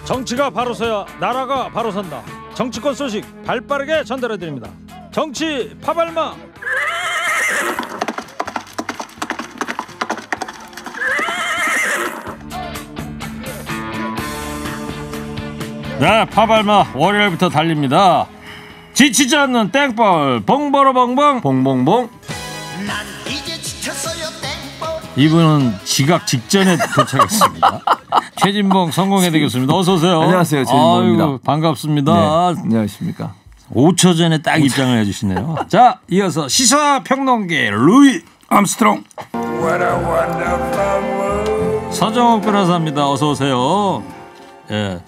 정치가 바로 서야 나라가 바로 선다. 정치권 소식 발빠르게 전달해드립니다. 정치 파발마. 네, 파발마 월요일부터 달립니다. 지치지 않는 땡벌 봉버러벙벙 봉봉봉. 난 이제 지쳤어요 땡벌. 이분은 지각 직전에 도착했습니다. 최진봉 성공회 대교수입니다. 어서 오세요. 안녕하세요, 최진봉입니다. 아이고, 반갑습니다. 네, 안녕하십니까. 5초 전에 딱 입장을 해주시네요. 자, 이어서 시사평론계 루이 암스트롱. 서정욱 변호사입니다. 어서 오세요. 예.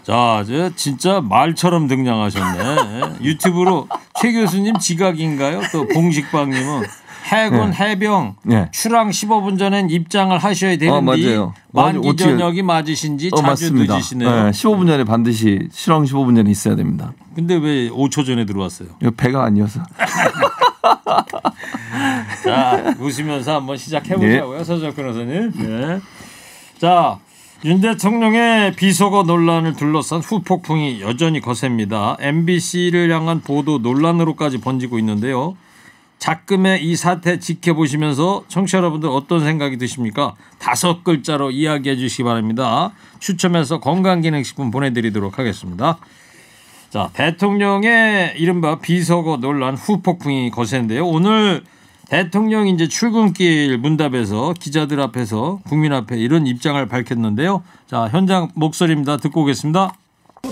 자, 진짜 말처럼 등장하셨네. 유튜브로 최 교수님 지각인가요? 또 봉식방님은 해군 해병 출항 15분 전엔 입장을 하셔야 되는데 만기 전역이 맞으신지 자주 맞습니다. 늦으시네요. 네, 15분 전에 반드시 출항 15분 전에 있어야 됩니다. 근데 왜 5초 전에 들어왔어요? 이거 배가 아니어서. 자, 웃으면서 한번 시작해보자고요. 네. 서정 변호사님. 네. 자, 윤 대통령의 비속어 논란을 둘러싼 후폭풍이 여전히 거셉니다. MBC를 향한 보도 논란으로까지 번지고 있는데요. 작금의 이 사태 지켜보시면서 청취자 여러분들 어떤 생각이 드십니까? 5글자로 이야기해 주시기 바랍니다. 추첨해서 건강기능식품 보내드리도록 하겠습니다. 자, 대통령의 이른바 비속어 논란 후폭풍이 거센데요. 오늘 대통령이 이제 출근길 문답에서 기자들 앞에서 국민 앞에 이런 입장을 밝혔는데요. 자, 현장 목소리입니다. 듣고 오겠습니다.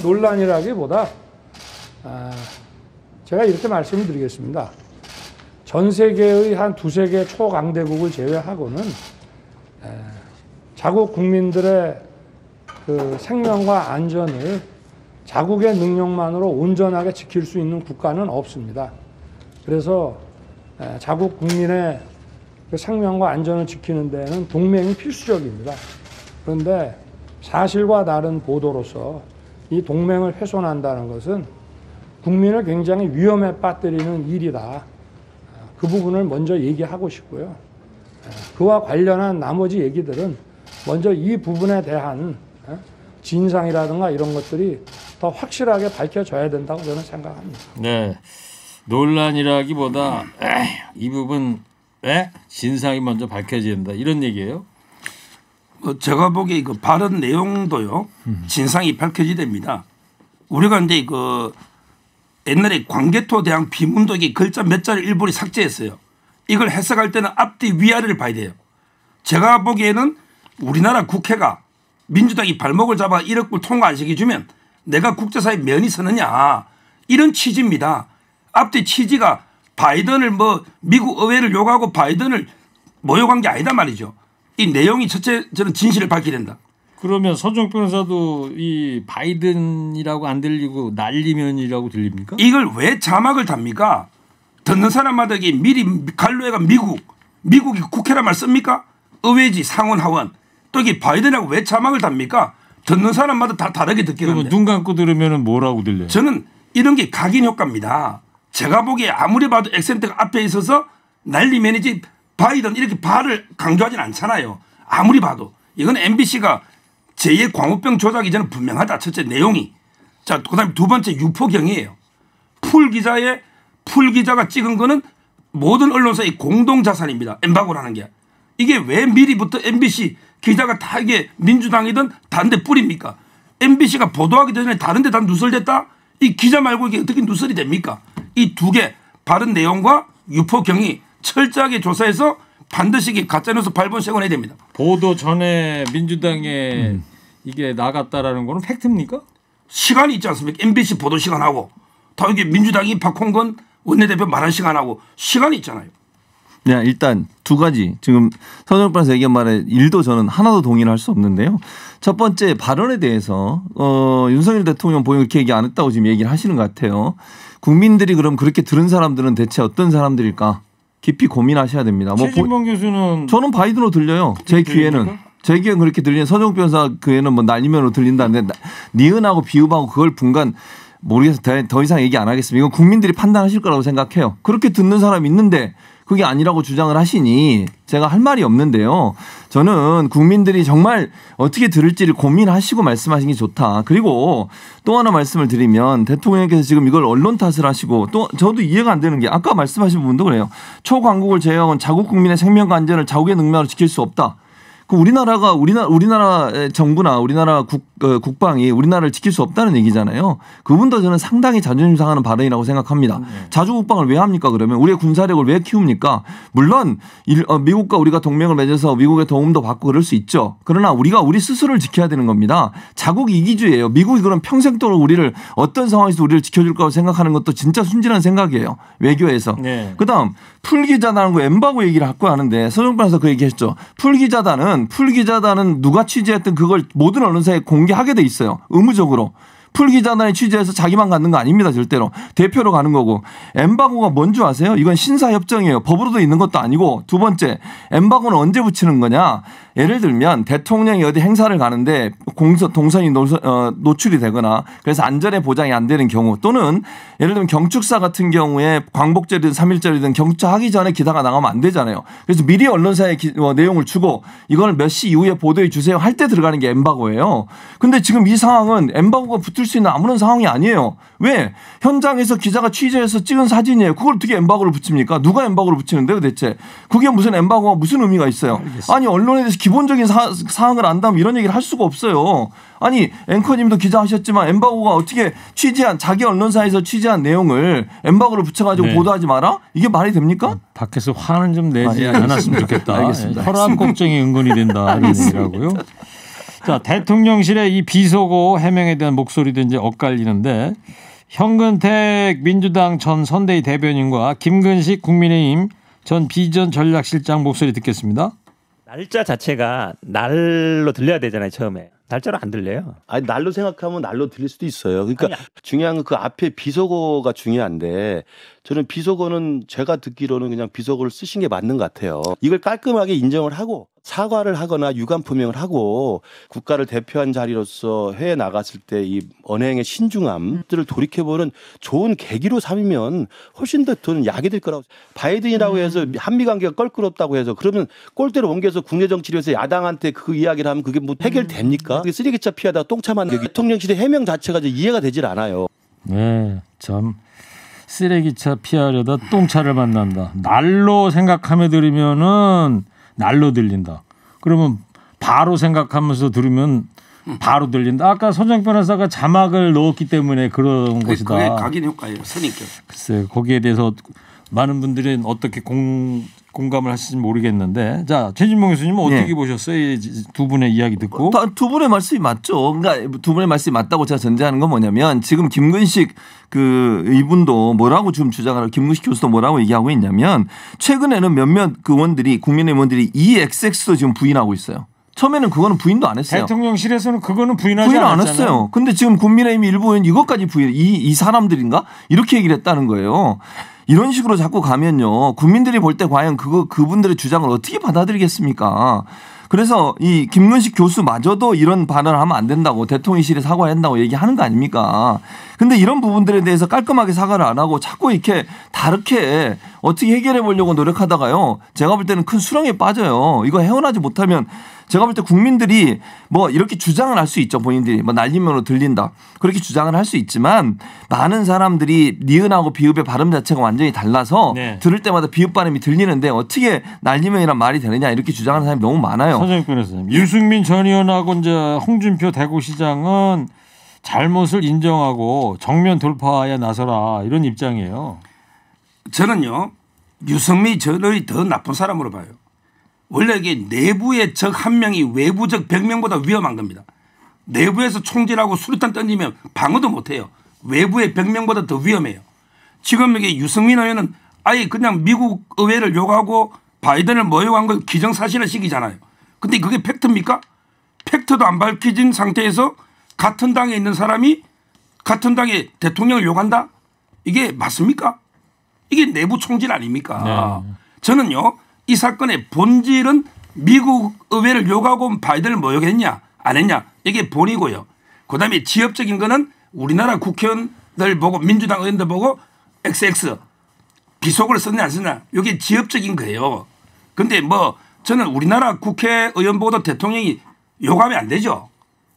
논란이라기보다 제가 이렇게 말씀을 드리겠습니다. 전 세계의 한 두세 개 초강대국을 제외하고는 자국 국민들의 그 생명과 안전을 자국의 능력만으로 온전하게 지킬 수 있는 국가는 없습니다. 그래서 자국 국민의 그 생명과 안전을 지키는 데는 동맹이 필수적입니다. 그런데 사실과 다른 보도로서 이 동맹을 훼손한다는 것은 국민을 굉장히 위험에 빠뜨리는 일이다. 그 부분을 먼저 얘기하고 싶고요. 그와 관련한 나머지 얘기들은 먼저 이 부분에 대한 진상이라든가 이런 것들이 더 확실하게 밝혀져야 된다고 저는 생각합니다. 네, 논란이라기보다 이 부분 진상이 먼저 밝혀져야 된다 이런 얘기예요? 제가 보기에 그 발언 내용도요 진상이 밝혀져야 됩니다. 우리가 이제 그 옛날에 광개토 대왕 비문독이 글자 몇 자를 일본이 삭제했어요. 이걸 해석할 때는 앞뒤 위아래를 봐야 돼요. 제가 보기에는 우리나라 국회가 민주당이 발목을 잡아 1억 불 통과 안 시켜주면 내가 국제사회에 면이 서느냐 이런 취지입니다. 앞뒤 취지가 바이든을 미국 의회를 욕하고 바이든을 모욕한 게 아니다 말이죠. 이 내용이 첫째 저는 진실을 밝혀야 된다. 그러면 서정 변호사도 이 바이든이라고 안 들리고 난리면이라고 들립니까? 이걸 왜 자막을 답니까? 듣는 사람마다 이게 미리 갈로해가 미국이 국회란 말 씁니까? 의회지 상원 하원 또 이게 바이든이라고 왜 자막을 답니까? 듣는 사람마다 다 다르게 듣기는데. 그러면 눈 감고 들으면 뭐라고 들려요? 저는 이런 게 각인 효과입니다. 제가 보기에 아무리 봐도 액센트가 앞에 있어서 난리면이지 바이든 이렇게 발을 강조하진 않잖아요. 아무리 봐도. 이건 MBC가 제2의 광우병 조작이 저는 분명하다. 첫째 내용이. 자, 그다음에 두 번째 유포경이에요. 풀 기자가 찍은 거는 모든 언론사의 공동 자산입니다. 엠바고라는 게. 이게 왜 미리부터 MBC 기자가 다 이게 민주당이든 다른 데 뿌립니까? MBC가 보도하기 전에 다른 데 다 누설됐다? 이 기자 말고 이게 어떻게 누설이 됩니까? 이 두 개 발언 내용과 유포경이 철저하게 조사해서 반드시 가짜뉴스 발본색원해야 됩니다. 보도 전에 민주당에 이게 나갔다라는 거는 팩트입니까? 시간이 있지 않습니까? MBC 보도 시간하고 다 이게 민주당이 박홍근 원내대표 말한 시간하고 시간이 있잖아요. 네, 일단 두 가지 지금 서정 변호사 얘기한 말에 일도 저는 하나도 동의를 할 수 없는데요. 첫 번째 발언에 대해서 윤석열 대통령 보면 그렇게 얘기 안 했다고 지금 얘기를 하시는 것 같아요. 국민들이 그럼 그렇게 들은 사람들은 대체 어떤 사람들일까? 깊이 고민하셔야 됩니다. 최진봉 교수는 저는 바이든으로 들려요. 제 귀에는. 제 귀에는 그렇게 들리는 서정 변호사 귀에는 난리면으로 들린다는데 니은하고 비읍하고 그걸 분간 모르겠어요. 더 이상 얘기 안 하겠습니다. 이건 국민들이 판단하실 거라고 생각해요. 그렇게 듣는 사람이 있는데 그게 아니라고 주장을 하시니 제가 할 말이 없는데요. 저는 국민들이 정말 어떻게 들을지를 고민하시고 말씀하시는 게 좋다. 그리고 또 하나 말씀을 드리면 대통령께서 지금 이걸 언론 탓을 하시고 또 저도 이해가 안 되는 게 아까 말씀하신 부분도 그래요. 초강국을 제외하고는 자국 국민의 생명과 안전을 자국의 능력으로 지킬 수 없다. 그 우리나라 정부나 우리나라 국방이 우리나라를 지킬 수 없다는 얘기잖아요. 그분도 저는 상당히 자존심 상하는 발언이라고 생각합니다. 자주 국방을 왜 합니까? 그러면 우리의 군사력을 왜 키웁니까? 물론 미국과 우리가 동맹을 맺어서 미국의 도움도 받고 그럴 수 있죠. 그러나 우리가 우리 스스로를 지켜야 되는 겁니다. 자국 이기주의예요. 미국이 그럼 평생도록 우리를 어떤 상황에서 우리를 지켜줄 거라고 생각하는 것도 진짜 순진한 생각이에요. 외교에서. 네. 그다음 풀기자단하고 엠바고 얘기를 갖고 하는데 서정반에서 그 얘기했죠. 풀기자단은 누가 취재했든 그걸 모든 언론사에 공개하게 돼 있어요. 의무적으로. 풀기자단이 취재해서 자기만 갖는 거 아닙니다. 절대로. 대표로 가는 거고. 엠바고가 뭔지 아세요? 이건 신사협정이에요. 법으로도 있는 것도 아니고. 두 번째, 엠바고는 언제 붙이는 거냐. 예를 들면 대통령이 어디 행사를 가는데 동선이 노출이 되거나 그래서 안전에 보장이 안 되는 경우 또는 예를 들면 경축사 같은 경우에 광복절이든 3.1절이든 경축하기 전에 기사가 나가면 안 되잖아요. 그래서 미리 언론사에 내용을 주고 이걸 몇 시 이후에 보도해 주세요 할 때 들어가는 게 엠바고예요. 근데 지금 이 상황은 엠바고가 붙을 수 있는 아무런 상황이 아니에요. 왜? 현장에서 기자가 취재해서 찍은 사진이에요. 그걸 어떻게 엠바고를 붙입니까? 누가 엠바고를 붙이는데요 대체? 그게 무슨 엠바고가 무슨 의미가 있어요? 알겠습니다. 아니 언론에 대해서 기본적인 사항을 안다면 이런 얘기를 할 수가 없어요. 아니 앵커님도 기자하셨지만 엠바고가 어떻게 자기 언론사에서 취재한 내용을 엠바고를 붙여가지고 네. 보도하지 마라? 이게 말이 됩니까? 밖에서 화는 좀 내지 예. 않았으면 좋겠다. 알겠습니다. 혈압 걱정이 은근히 된다 이런 얘기라고요. 자 대통령실의 이 비속어 해명에 대한 목소리도 이제 엇갈리는데 현근택 민주당 전 선대위 대변인과 김근식 국민의힘 전 비전 전략실장 목소리 듣겠습니다. 날짜 자체가 날로 들려야 되잖아요. 처음에. 날짜로 안 들려요. 아니 날로 생각하면 날로 들릴 수도 있어요. 그러니까 중요한 건 그 앞에 비속어가 중요한데 저는 비속어는 제가 듣기로는 그냥 비속어를 쓰신 게 맞는 것 같아요. 이걸 깔끔하게 인정을 하고 사과를 하거나 유감 표명을 하고 국가를 대표한 자리로서 해외에 나갔을 때 이 언행의 신중함들을 돌이켜보는 좋은 계기로 삼으면 훨씬 더 저는 약이 될 거라고. 바이든이라고 해서 한미 관계가 껄끄럽다고 해서 그러면 꼴대로 옮겨서 국내 정치를 해서 야당한테 그 이야기를 하면 그게 뭐 해결됩니까? 그게 쓰레기차 피하다가 똥차 만들기. 대통령실의 해명 자체가 이해가 되질 않아요. 네, 참 쓰레기차 피하려다 똥차를 만난다. 날로 생각하며 들으면은 날로 들린다. 그러면 바로 생각하면서 들으면 바로 들린다. 아까 손정 변호사가 자막을 넣었기 때문에 그런 것이다. 그게 각인 효과예요. 선입견. 글쎄 거기에 대해서 많은 분들은 어떻게 공감을 하실지 모르겠는데 자 최진봉 교수님은 어떻게 네. 보셨어요? 이 두 분의 이야기 듣고. 두 분의 말씀이 맞죠. 그러니까 두 분의 말씀이 맞다고 제가 전제하는 건 뭐냐면 지금 김근식 이분도 뭐라고 지금 주장하는 김근식 교수도 뭐라고 얘기하고 있냐면 최근에는 몇몇 의원들이 국민의힘 의원들이 EXX도 지금 부인하고 있어요. 처음에는 그거는 부인도 안 했어요. 대통령실에서는 그거는 부인하지 부인 안 않았잖아요. 했어요. 근데 지금 국민의힘 일부 의원 이것까지 부인 이 사람들인가 이렇게 얘기를 했다는 거예요. 이런 식으로 자꾸 가면요. 국민들이 볼 때 과연 그분들의 주장을 어떻게 받아들이겠습니까? 그래서 이 김근식 교수마저도 이런 발언을 하면 안 된다고 대통령실에 사과해야 한다고 얘기하는 거 아닙니까? 근데 이런 부분들에 대해서 깔끔하게 사과를 안 하고 자꾸 이렇게 다르게 어떻게 해결해 보려고 노력하다가요. 제가 볼 때는 큰 수렁에 빠져요. 이거 헤어나지 못하면 제가 볼 때 국민들이 뭐 이렇게 주장을 할 수 있죠. 본인들이 뭐 날리면으로 들린다. 그렇게 주장을 할 수 있지만 많은 사람들이 니은하고 비읍의 발음 자체가 완전히 달라서 네. 들을 때마다 비읍 발음이 들리는데 어떻게 날리면이란 말이 되느냐 이렇게 주장하는 사람이 너무 많아요. 서정익 변호사님. 유승민 전 의원하고 이제 홍준표 대구시장은 잘못을 인정하고 정면 돌파에 나서라 이런 입장이에요. 저는요. 유승민 전의 더 나쁜 사람으로 봐요. 원래 이게 내부의 적 한 명이 외부적 100명보다 위험한 겁니다. 내부에서 총질하고 수류탄 던지면 방어도 못해요. 외부의 100명보다 더 위험해요. 지금 이게 유승민 의원은 아예 그냥 미국 의회를 욕하고 바이든을 모욕한 걸 기정사실화 시키잖아요. 근데 그게 팩트입니까? 팩트도 안 밝혀진 상태에서 같은 당에 있는 사람이 같은 당의 대통령을 욕한다? 이게 맞습니까? 이게 내부 총질 아닙니까? 네. 저는요. 이 사건의 본질은 미국 의회를 욕하고 바이든을 모욕했냐 안 했냐 이게 본이고요. 그다음에 지엽적인 거는 우리나라 국회의원들 보고 민주당 의원들 보고 XX 비속어를 썼냐 안 썼냐 이게 지엽적인 거예요. 근데 뭐 저는 우리나라 국회의원보다 대통령이 요감이 안 되죠.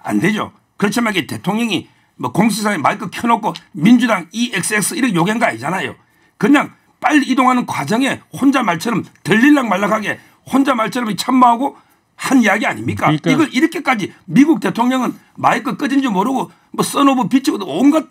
안 되죠. 그렇지만 이게 대통령이 뭐 공식상에 마이크 켜놓고 민주당 EXX 이렇게 요구한 거 아니잖아요. 그냥 빨리 이동하는 과정에 혼자 말처럼 들릴락 말락하게 혼자 말처럼 참모하고 한 이야기 아닙니까? 그러니까 이걸 이렇게까지 미국 대통령은 마이크 꺼진 줄 모르고 뭐 써놓고 비치고 온갖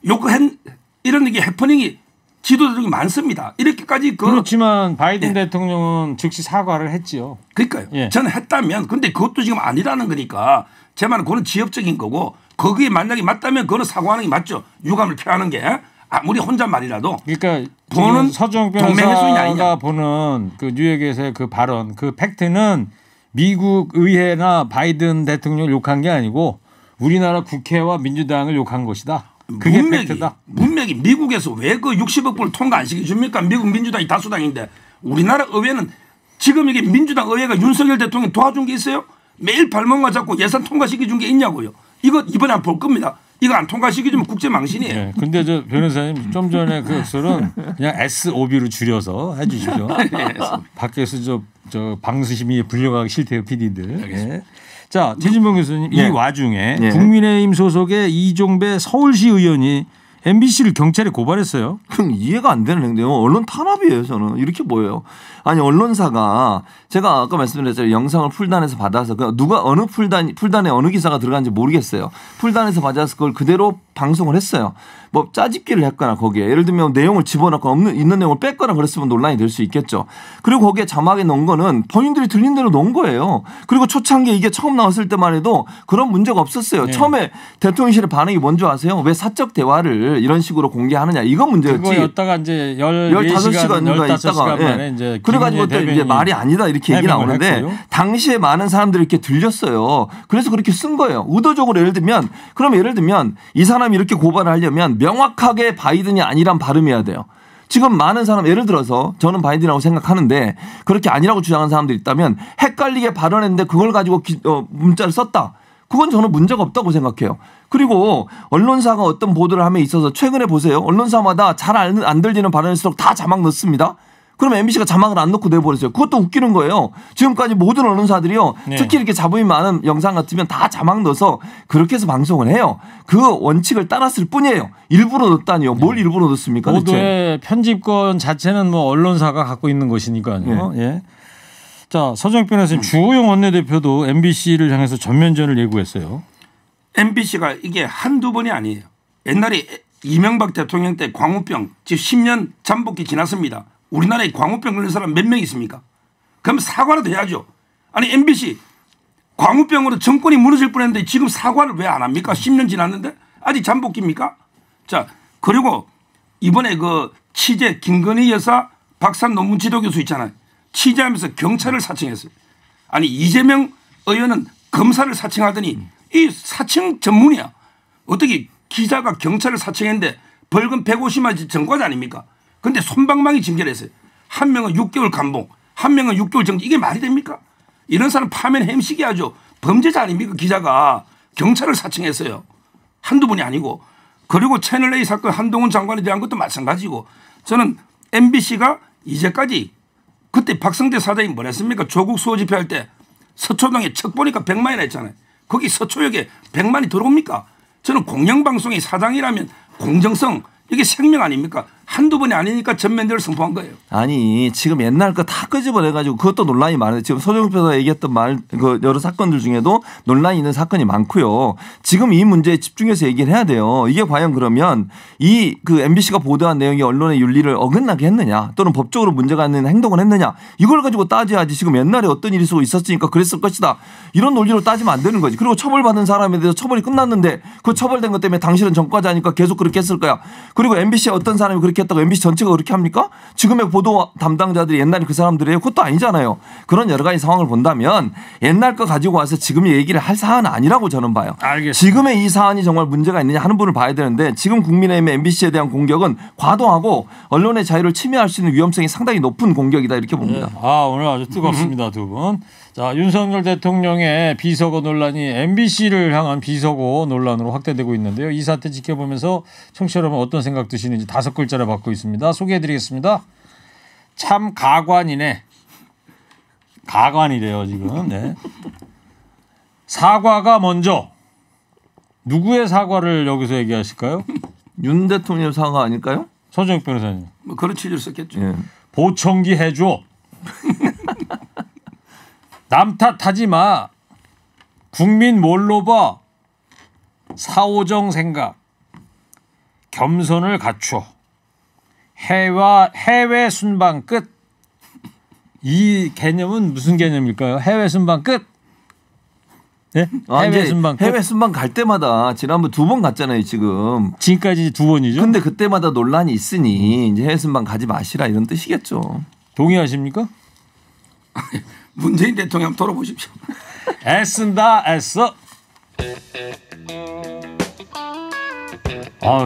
요구한 이런 게 해프닝이 지도자들이 많습니다. 이렇게까지 그렇지만 바이든 대통령은 즉시 사과를 했지요. 그러니까요. 예. 저는 했다면 근데 그것도 지금 아니라는 거니까 제 말은 그건 지엽적인 거고 거기에 만약에 맞다면 그거는 사과하는 게 맞죠. 유감을 표하는 게 아무리 혼잣말이라도 그러니까 보는 서정 동맹의 수준이 아니냐. 변호사가 보는 그 뉴욕에서의 그 발언 그 팩트는 미국 의회나 바이든 대통령을 욕한 게 아니고 우리나라 국회와 민주당을 욕한 것이다. 그게 팩트다. 문맥이 미국에서 왜 그 60억 불 통과 안 시켜줍니까? 미국 민주당이 다수당인데 우리나라 의회는 지금 이게 민주당 의회가 윤석열 대통령 도와준 게 있어요? 매일 발목만 잡고 예산 통과시켜준 게 있냐고요. 이거 이번에 안 볼 겁니다. 이거 안 통과시켜주면 국제 망신이에요. 네, 근데 저 변호사님 좀 전에 그 액설은 그냥 SOB로 줄여서 해주시죠. 밖에서 저 방수심이 불려가기 싫대요, PD들. 네. 자, 최진봉 교수님 이 와중에 국민의힘 소속의 이종배 서울시 의원이 MBC를 경찰에 고발했어요. 그럼 이해가 안 되는 행동이에요. 언론 탄압이에요. 저는 이렇게 보여요. 아니 언론사가 제가 아까 말씀드렸잖아요. 영상을 풀단에서 받아서 누가 어느 풀단에 어느 기사가 들어간지 모르겠어요. 풀단에서 받아서 그걸 그대로 방송을 했어요. 뭐 짜집기를 했거나 거기에 예를 들면 내용을 집어넣고 있는 내용을 뺐거나 그랬으면 논란이 될 수 있겠죠. 그리고 거기에 자막에 넣은 거는 본인들이 들린 대로 넣은 거예요. 그리고 초창기에 이게 처음 나왔을 때만 해도 그런 문제가 없었어요. 네. 처음에 대통령실의 반응이 뭔지 아세요? 왜 사적 대화를 이런 식으로 공개하느냐 이거 문제였지. 그거였다가 이제 15시간 만에 이제 그래가지고 또 이제 말이 아니다 이렇게 얘기 나오는데 했고요. 당시에 많은 사람들이 이렇게 들렸어요. 그래서 그렇게 쓴 거예요. 의도적으로 예를 들면 이 사람이 이렇게 고발을 하려면 명확하게 바이든이 아니란 발음해야 돼요. 지금 많은 사람 예를 들어서 저는 바이든이라고 생각하는데 그렇게 아니라고 주장하는 사람들이 있다면 헷갈리게 발언했는데 그걸 가지고 문자를 썼다. 그건 저는 문제가 없다고 생각해요. 그리고 언론사가 어떤 보도를 함에 있어서 최근에 보세요. 언론사마다 잘 안 들리는 발언일수록 다 자막 넣습니다. 그러면 MBC가 자막을 안 넣고 내버렸어요. 그것도 웃기는 거예요. 지금까지 모든 언론사들이요. 네. 특히 이렇게 잡음이 많은 영상 같으면 다 자막 넣어서 그렇게 해서 방송을 해요. 그 원칙을 따랐을 뿐이에요. 일부러 넣었다니요. 뭘 일부러 넣습니까? 모두의 편집권 자체는 뭐 언론사가 갖고 있는 것이니까요. 네. 예. 자, 서정익 변호사님 주호영 원내대표도 MBC를 향해서 전면전을 예고했어요. MBC가 이게 한두 번이 아니에요. 옛날에 이명박 대통령 때 광우병 지금 10년 잠복기 지났습니다. 우리나라에 광우병 걸린 사람 몇 명 있습니까? 그럼 사과라도 해야죠. 아니 MBC 광우병으로 정권이 무너질 뻔했는데 지금 사과를 왜 안 합니까? 10년 지났는데 아직 잠복기입니까? 자 그리고 이번에 그 취재 김건희 여사 박사 논문 지도 교수 있잖아요. 취재하면서 경찰을 사칭했어요. 아니 이재명 의원은 검사를 사칭하더니 이 사칭 전문이야. 어떻게 기자가 경찰을 사칭했는데 벌금 150만 원 전과자 아닙니까? 그런데 솜방망이 징계를 했어요. 한 명은 6개월 감봉, 한 명은 6개월 정지. 이게 말이 됩니까? 이런 사람 파면 햄식이 하죠. 범죄자 아닙니까? 기자가 경찰을 사칭했어요. 한두 분이 아니고. 그리고 채널A 사건 한동훈 장관에 대한 것도 마찬가지고. 저는 MBC가 이제까지 그때 박성대 사장이 뭐랬습니까? 조국 수호 집회할 때 서초동에 척 보니까 100만이나 했잖아요. 거기 서초역에 100만이 들어옵니까? 저는 공영방송의 사장이라면 공정성 이게 생명 아닙니까? 한두 번이 아니니까 전면대를 선포한 거예요. 아니 지금 옛날 거 다 끄집어내가지고 그것도 논란이 많은데 지금 서정익 변호사가 얘기했던 그 여러 사건들 중에도 논란이 있는 사건이 많고요. 지금 이 문제에 집중해서 얘기를 해야 돼요. 이게 과연 그러면 이 그 MBC가 보도한 내용이 언론의 윤리를 어긋나게 했느냐 또는 법적으로 문제가 있는 행동을 했느냐 이걸 가지고 따져야지 지금 옛날에 어떤 일이 있었으니까 그랬을 것이다. 이런 논리로 따지면 안 되는 거지. 그리고 처벌받은 사람에 대해서 처벌이 끝났는데 그 처벌된 것 때문에 당신은 전과자니까 계속 그렇게 했을 거야. 그리고 MBC에 어떤 사람이 그렇게 했다고 MBC 전체가 그렇게 합니까? 지금의 보도 담당자들이 옛날에 그 사람들이에요. 그것도 아니잖아요. 그런 여러 가지 상황을 본다면 옛날 거 가지고 와서 지금 얘기를 할 사안은 아니라고 저는 봐요. 알겠습니다. 지금의 이 사안이 정말 문제가 있느냐 하는 분을 봐야 되는데 지금 국민의힘의 MBC에 대한 공격은 과도하고 언론의 자유를 침해할 수 있는 위험성이 상당히 높은 공격이다 이렇게 봅니다. 네. 아 오늘 아주 뜨겁습니다 두 분. 자 윤석열 대통령의 비서고 논란이 MBC를 향한 비서고 논란으로 확대되고 있는데요. 이 사태 지켜보면서 청취자 여러분 어떤 생각 드시는지 5글자를 받고 있습니다. 소개해드리겠습니다. 참 가관이네. 가관이래요 지금. 네. 사과가 먼저. 누구의 사과를 여기서 얘기하실까요? 윤 대통령 사과 아닐까요? 서정욱 변호사님. 뭐 그런 취지를 썼겠죠. 예. 보청기 해줘. 남 탓하지 마. 국민 뭘로 봐. 사오정 생각. 겸손을 갖춰. 해외 순방 끝. 이 개념은 무슨 개념일까요? 해외 순방 끝. 네? 해외 순방 끝. 해외 순방 갈 때마다 지난번 2번 갔잖아요, 지금. 지금까지 2번이죠. 근데 그때마다 논란이 있으니 이제 해외 순방 가지 마시라 이런 뜻이겠죠. 동의하십니까? 문재인 대통령 돌아보십시오. 애쓴다 애써.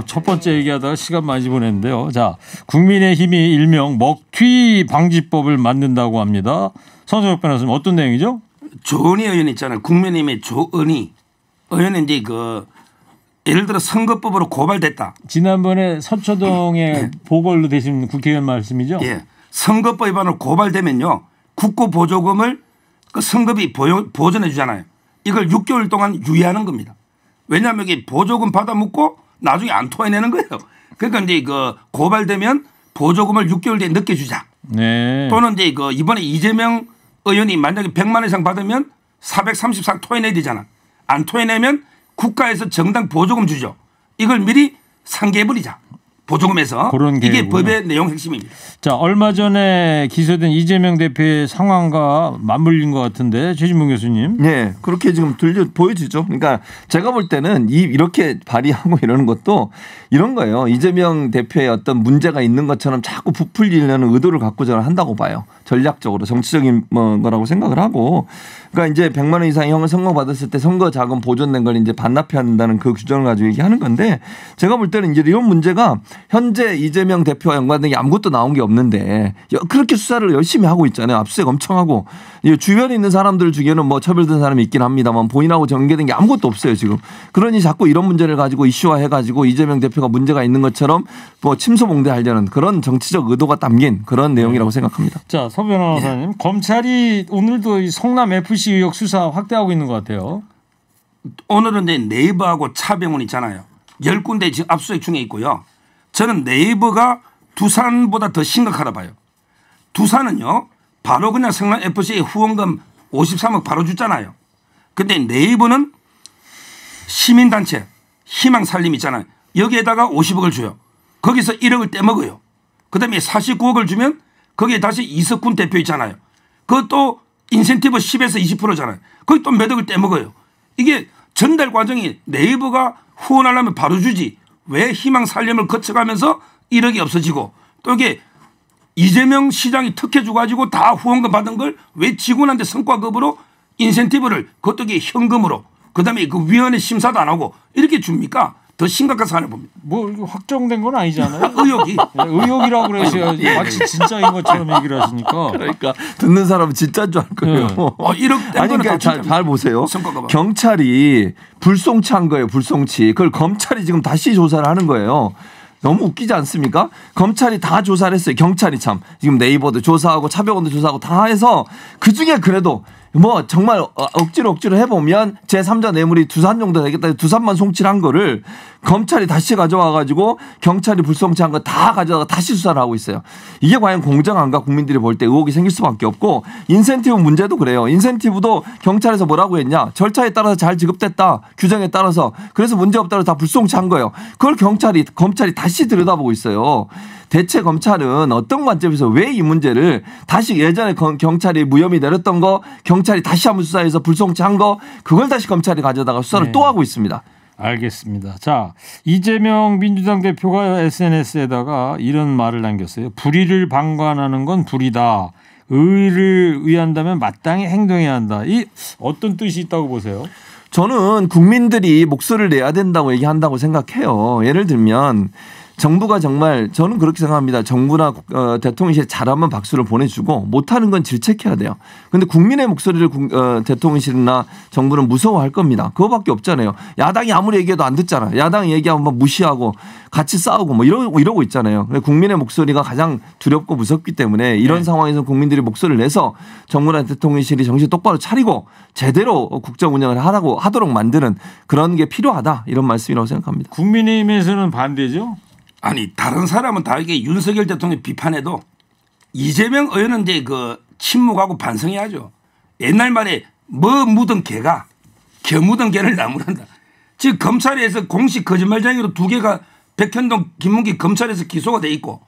첫 번째 얘기하다가 시간 많이 보냈는데요. 자, 국민의힘이 일명 먹튀 방지법을 만든다고 합니다. 서정욱 변호사님 어떤 내용이죠? 조은희 의원 있잖아요. 국민의힘의 조은희 의원은 이제 예를 들어 선거법으로 고발됐다. 지난번에 서초동에 보궐로 되신 국회의원 말씀이죠? 예, 선거법 위반으로 고발되면요, 국고 보조금을 그 선거비 보전해 주잖아요. 이걸 6개월 동안 유예하는 겁니다. 왜냐하면 이게 보조금 받아 묻고 나중에 안 토해내는 거예요. 그러니까 이제 고발되면 보조금을 6개월 뒤에 늦게 주자. 네. 또는 이제 이번에 이재명 의원이 만약에 100만 원 이상 받으면 434 토해내야 되잖아. 안 토해내면 국가에서 정당 보조금 주죠. 이걸 미리 상기해버리자. 보조금에서. 그런 이게 계획이구나. 법의 내용 핵심입니다. 자, 얼마 전에 기소된 이재명 대표의 상황과 맞물린 것 같은데 최진봉 교수님. 네, 그렇게 지금 보여지죠. 그러니까 제가 볼 때는 이렇게 발의하고 이러는 것도 이런 거예요. 이재명 대표의 어떤 문제가 있는 것처럼 자꾸 부풀리려는 의도를 갖고 저는 한다고 봐요. 전략적으로 정치적인 거라고 생각을 하고. 그러니까 이제 100만 원 이상 형을 선고받았을 때 선거 자금 보존된 걸 이제 반납해야 한다는 그 규정을 가지고 얘기하는 건데, 제가 볼 때는 이제 이런 문제가 현재 이재명 대표와 연관된 게 아무것도 나온 게 없는데 그렇게 수사를 열심히 하고 있잖아요. 압수수색 엄청 하고 주변에 있는 사람들 중에는 뭐 처벌된 사람이 있긴 합니다만 본인하고 전개된 게 아무것도 없어요 지금. 그러니 자꾸 이런 문제를 가지고 이슈화해가지고 이재명 대표가 문제가 있는 것처럼 뭐 침소봉대하려는 그런 정치적 의도가 담긴 그런 내용이라고 생각합니다. 자, 서 변호사님, 검찰이 오늘도 이 성남 FC 의혹 수사 확대하고 있는 것 같아요. 오늘은 이제 네이버하고 차병원 있잖아요. 10군데 지금 압수수색 중에 있고요. 저는 네이버가 두산보다 더 심각하다 봐요. 두산은요, 바로 그냥 성남 FC에 후원금 53억 바로 줬잖아요. 근데 네이버는 시민단체 희망살림 있잖아요. 여기에다가 50억을 줘요. 거기서 1억을 떼먹어요. 그다음에 49억을 주면 거기에 다시 이석훈 대표 있잖아요. 그것도 인센티브 10에서 20%잖아요. 거기 또 몇 억을 떼먹어요. 이게 전달 과정이 네이버가 후원하려면 바로 주지. 왜 희망살림을 거쳐가면서 1억이 없어지고 또 이게 이재명 시장이 특혜 주가지고 다 후원금 받은 걸 왜 직원한테 성과급으로 인센티브를 그것도 이게 현금으로 그다음에 그 위원회 심사도 안 하고 이렇게 줍니까? 더 심각한 사안을 봅니다. 뭐 확정된 건 아니잖아요. 의혹이. 의혹이라고 그러셔야지. 마치 진짜인 것처럼 얘기를 하시니까. 그러니까 듣는 사람은 진짜인 줄 알 거예요. 1억 뗀 아니 거는 그러니까 다 잘 보세요. 성과급은. 경찰이 불송치한 거예요. 불송치. 그걸 검찰이 지금 다시 조사를 하는 거예요. 너무 웃기지 않습니까? 검찰이 다 조사를 했어요. 경찰이 참. 지금 네이버도 조사하고 차병원도 조사하고 다 해서 그중에 그래도 뭐 정말 억지로 해보면 제3자 뇌물이 두산 정도 되겠다. 두산만 송치한 거를 검찰이 다시 가져와 가지고 경찰이 불송치한 거 다 가져다가 다시 수사를 하고 있어요. 이게 과연 공정한가 국민들이 볼 때 의혹이 생길 수밖에 없고 인센티브 문제도 그래요. 인센티브도 경찰에서 뭐라고 했냐. 절차에 따라서 잘 지급됐다. 규정에 따라서. 그래서 문제없다고 다 불송치한 거예요. 그걸 검찰이 다시 들여다보고 있어요. 대체 검찰은 어떤 관점에서 왜 이 문제를 다시 예전에 경찰이 무혐의 내렸던 거 경찰이 다시 한번 수사해서 불송치한 거 그걸 다시 검찰이 가져다가 수사를 또 하고 있습니다. 알겠습니다. 자, 이재명 민주당 대표가 SNS에다가 이런 말을 남겼어요. 불의를 방관하는 건 불이다. 의를 위한다면 마땅히 행동해야 한다. 이 어떤 뜻이 있다고 보세요? 저는 국민들이 목소리를 내야 된다고 얘기한다고 생각해요. 예를 들면 정부가 정말 저는 그렇게 생각합니다. 정부나 대통령실에 잘하면 박수를 보내주고 못하는 건 질책해야 돼요. 그런데 국민의 목소리를 대통령실이나 정부는 무서워할 겁니다. 그거밖에 없잖아요. 야당이 아무리 얘기해도 안 듣잖아. 야당이 얘기하면 막 무시하고 같이 싸우고 뭐 이러고 있잖아요. 국민의 목소리가 가장 두렵고 무섭기 때문에 이런 상황에서 국민들이 목소리를 내서 정부나 대통령실이 정신 똑바로 차리고 제대로 국정 운영을 하도록 만드는 그런 게 필요하다 이런 말씀이라고 생각합니다. 국민의힘에서는 반대죠? 아니 다른 사람은 다 이게 윤석열 대통령 비판해도 이재명 의원은 이제 그 침묵하고 반성해야죠. 옛날 말에 뭐 묻은 개가 겨 묻은 개를 나무란다. 지금 검찰에서 공식 거짓말쟁이로 2개가 백현동, 김문기 검찰에서 기소가 돼 있고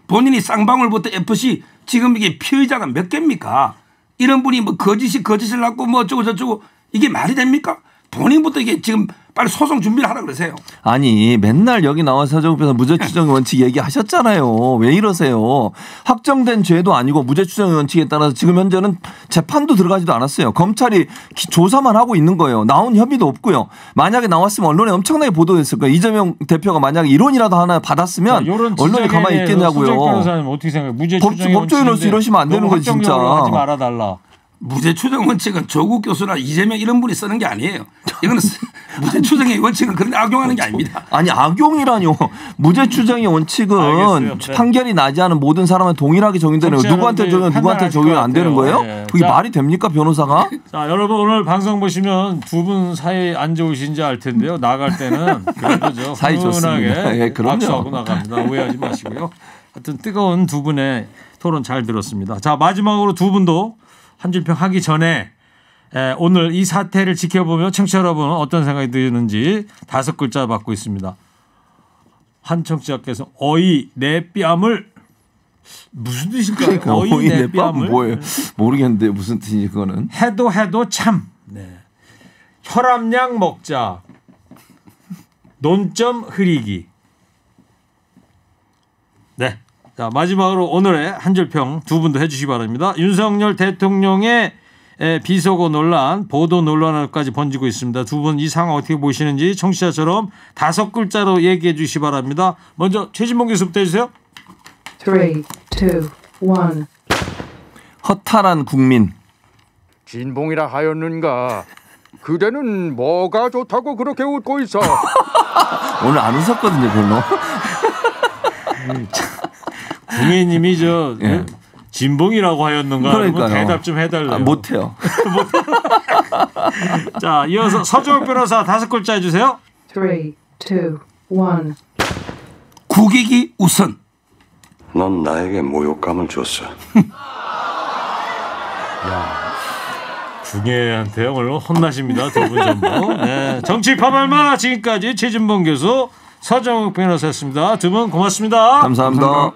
본인이 쌍방울부터 FC 지금 이게 피의자가 몇 개입니까? 이런 분이 뭐 거짓을 낳고 뭐 어쩌고 저쩌고 이게 말이 됩니까? 본인부터 이게 지금 빨리 소송 준비를 하라 그러세요. 아니 맨날 여기 나와서 서정욱변호사 무죄 추정 원칙 얘기하셨잖아요. 왜 이러세요. 확정된 죄도 아니고 무죄 추정 원칙에 따라서 지금 현재는 재판도 들어가지도 않았어요. 검찰이 조사만 하고 있는 거예요. 나온 협의도 없고요. 만약에 나왔으면 언론에 엄청나게 보도됐을 거예요. 이재명 대표가 만약에 이론이라도 하나 받았으면 언론이 가만히 있겠냐고요. 수정 변호사님 어떻게 생각해요? 무죄 추정 법조인으로서 이러시면 안 되는 거지 진짜. 하지 말아달라. 무죄 추정 원칙은 조국 교수나 이재명 이런 분이 쓰는 게 아니에요. 이거는 무죄 추정의 원칙은 그런데 악용하는 게 아닙니다. 아니 악용이라뇨. 무죄 추정의 원칙은 알겠어요. 판결이 나지 않은 모든 사람은 동일하게 적용되는 거예요. 누구한테 적용 누구한테 적용이 안 되는 거예요? 네. 그게 말이 됩니까 변호사가? 자 여러분 오늘 방송 보시면 두 분 사이 안 좋으신지 알 텐데요. 나갈 때는 그래도 사이 좋습니다. 예, 악수하고 나갑니다. 오해하지 마시고요. 하여튼 뜨거운 두 분의 토론 잘 들었습니다. 자 마지막으로 두 분도 한 줄 평 하기 전에 오늘 이 사태를 지켜보며 청취자 여러분은 어떤 생각이 드는지 5글자 받고 있습니다. 한 청취자께서 어이 내 뺨을 무슨 뜻일까요? 그러니까 어이 내 뺨을 뭐예요? 모르겠는데 무슨 뜻인지 그거는. 해도 참. 네. 혈압약 먹자. 논점 흐리기. 네. 자 마지막으로 오늘의 한 줄 평 두 분도 해주시기 바랍니다. 윤석열 대통령의 비속어 논란, 보도 논란까지 번지고 있습니다. 두 분 이 상황 어떻게 보시는지 청취자처럼 5글자로 얘기해 주시기 바랍니다. 먼저 최진봉 교수부터 해주세요. 3, 2, 1 허탈한 국민. 진봉이라 하였는가? 그대는 뭐가 좋다고 그렇게 웃고 있어? 오늘 안 웃었거든요 별로. 국민님이 진봉이라고 하였는가? 그러니까요. 대답 좀 해달래요. 못해요. 자 이어서 서정욱 변호사 5글자 해주세요. 3, 2, 1 국익이 우선. 넌 나에게 모욕감을 줬어. 궁예한테 오늘 혼나십니다. 두 분 전부. 네. 정치 파발마 지금까지 최진봉 교수 서정욱 변호사였습니다. 두 분 고맙습니다. 감사합니다.